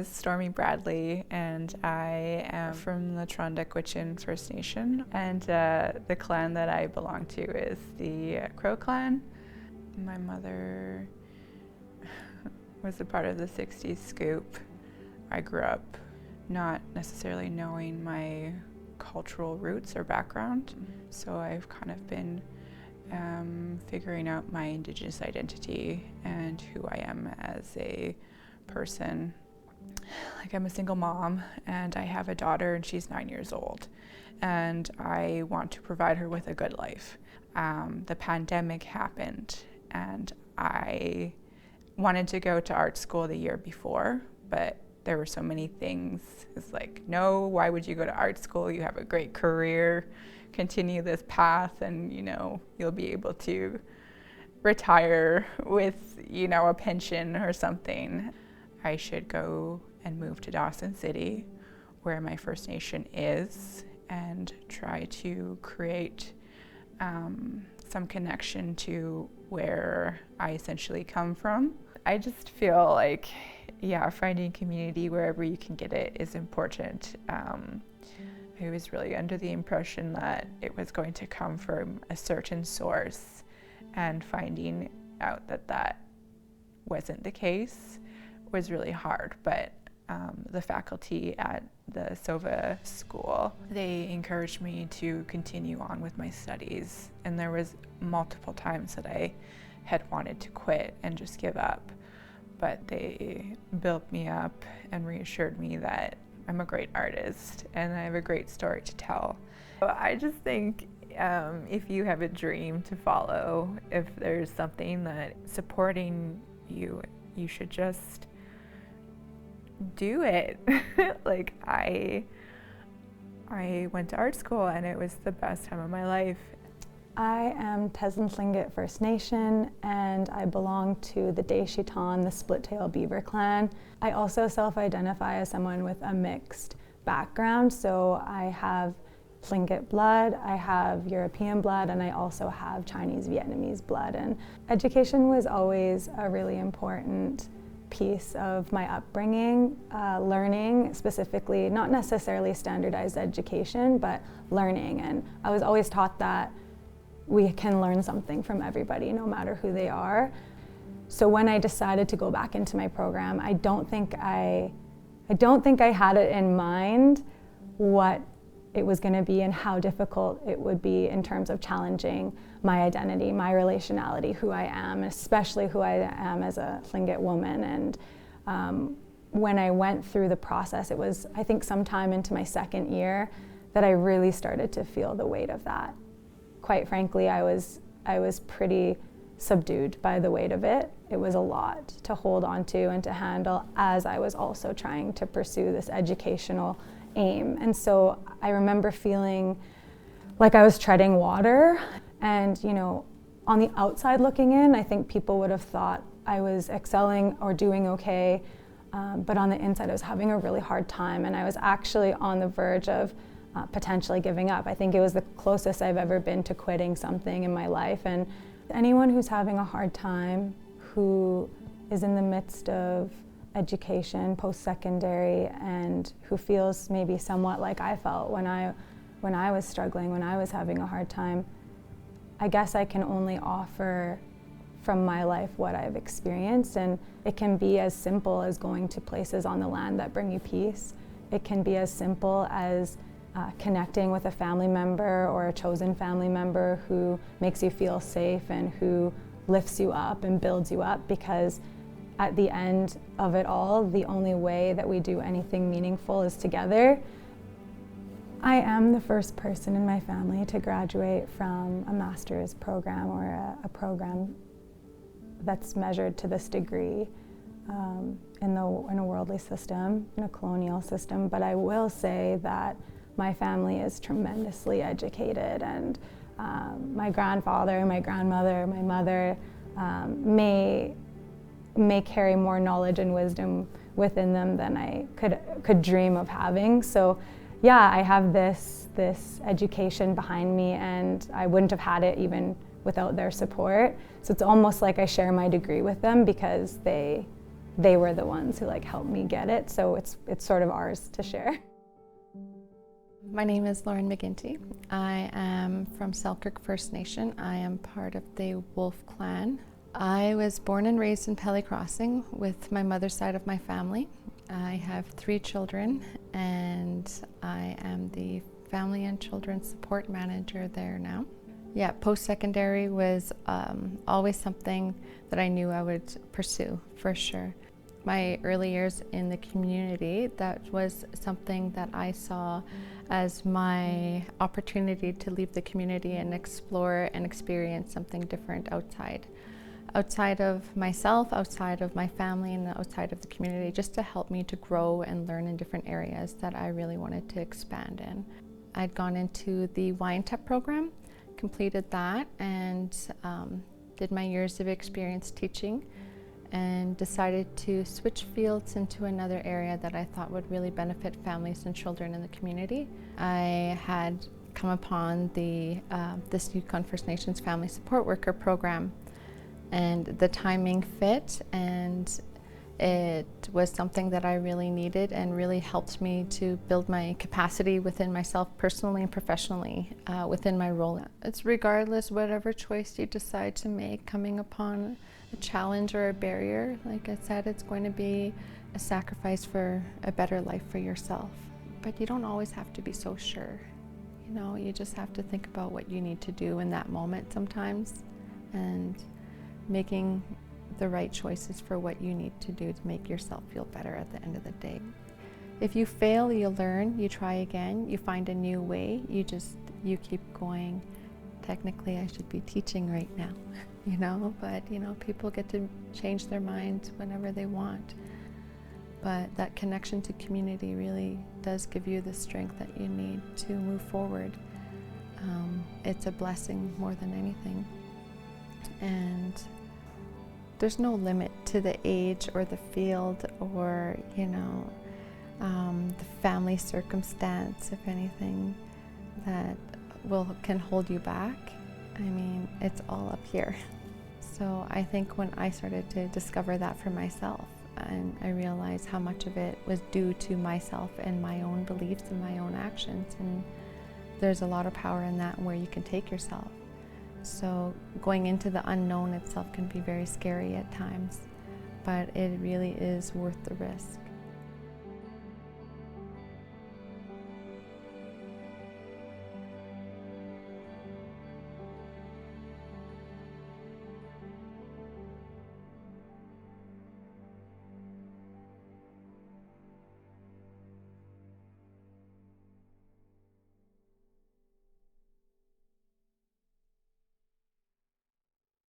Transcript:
is Stormy Bradley, and I am from the Trondequichin First Nation, and the clan that I belong to is the Crow clan. My mother was a part of the 60s scoop. I grew up not necessarily knowing my cultural roots or background, so I've kind of been figuring out my Indigenous identity and who I am as a person. Like, I'm a single mom and I have a daughter and she's 9 years old, and I want to provide her with a good life. The pandemic happened and I wanted to go to art school the year before, but there were so many things. It's like, no, why would you go to art school? You have a great career, continue this path, and you'll be able to retire with a pension or something. I should go and move to Dawson City, where my First Nation is, and try to create some connection to where I essentially come from. I just feel like, finding community wherever you can get it is important. I was really under the impression that it was going to come from a certain source, and finding out that that wasn't the case was really hard. But the faculty at the SOVA school, they encouraged me to continue on with my studies, and there was multiple times that I had wanted to quit and just give up, but they built me up and reassured me that I'm a great artist and I have a great story to tell. So I just think if you have a dream to follow, if there's something that's supporting you, you should just do it. Like, I went to art school and it was the best time of my life. I am Teslin Tlingit First Nation, and I belong to the Deishitan, the split-tail beaver clan. I also self-identify as someone with a mixed background, so I have Tlingit blood, I have European blood, and I also have Chinese Vietnamese blood. And education was always a really important piece of my upbringing, learning specifically, not necessarily standardized education, but learning. And I was always taught that we can learn something from everybody, no matter who they are. So when I decided to go back into my program, I don't think I had it in mind what it was going to be and how difficult it would be in terms of challenging my identity, my relationality, who I am, especially who I am as a Tlingit woman. And when I went through the process, it was, I think, sometime into my second year that I really started to feel the weight of that. Quite frankly, I was pretty subdued by the weight of it. It was a lot to hold on to and to handle, as I was also trying to pursue this educational aim. And so I remember feeling like I was treading water. And on the outside looking in, I think people would have thought I was excelling or doing okay, but on the inside I was having a really hard time, and I was actually on the verge of potentially giving up. I think it was the closest I've ever been to quitting something in my life. And anyone who's having a hard time, who is in the midst of education, post-secondary, and who feels maybe somewhat like I felt when I was struggling, when I was having a hard time, I guess I can only offer from my life what I've experienced. And it can be as simple as going to places on the land that bring you peace. It can be as simple as connecting with a family member or a chosen family member who makes you feel safe and who lifts you up and builds you up, because at the end of it all, the only way that we do anything meaningful is together. I am the first person in my family to graduate from a master's program, or a program that's measured to this degree in a worldly system, in a colonial system. But I will say that my family is tremendously educated, and my grandfather, my grandmother, my mother may carry more knowledge and wisdom within them than I could dream of having. So yeah, I have this education behind me, and I wouldn't have had it even without their support. So it's almost like I share my degree with them, because they they were the ones who like helped me get it. So it's sort of ours to share. My name is Lauren McGinty. I am from Selkirk First Nation. I am part of the Wolf Clan. I was born and raised in Pelly Crossing with my mother's side of my family. I have 3 children and I am the Family and Children Support Manager there now. Yeah, post-secondary was always something that I knew I would pursue for sure. My early years in the community, that was something that I saw as my opportunity to leave the community and explore and experience something different outside of myself, outside of my family, and outside of the community, just to help me to grow and learn in different areas that I really wanted to expand in. I'd gone into the B.Y.T.E program, completed that, and did my years of experience teaching, and decided to switch fields into another area that I thought would really benefit families and children in the community. I had come upon this Yukon First Nations Family Support Worker program, and the timing fit, and it was something that I really needed and really helped me to build my capacity within myself personally and professionally within my role. It's regardless whatever choice you decide to make, coming upon a challenge or a barrier, like I said, it's going to be a sacrifice for a better life for yourself. But you don't always have to be so sure. You know, you just have to think about what you need to do in that moment sometimes, and making the right choices for what you need to do to make yourself feel better at the end of the day. If you fail, you learn, you try again, you find a new way, you keep going. Technically, I should be teaching right now, you know, but you know, people get to change their minds whenever they want. But that connection to community really does give you the strength that you need to move forward. It's a blessing more than anything. And there's no limit to the age or the field or, you know, the family circumstance, if anything, that can hold you back. I mean, it's all up here. So I think when I started to discover that for myself, and I realized how much of it was due to myself and my own beliefs and my own actions, and there's a lot of power in that and where you can take yourself. So going into the unknown itself can be very scary at times, but it really is worth the risk.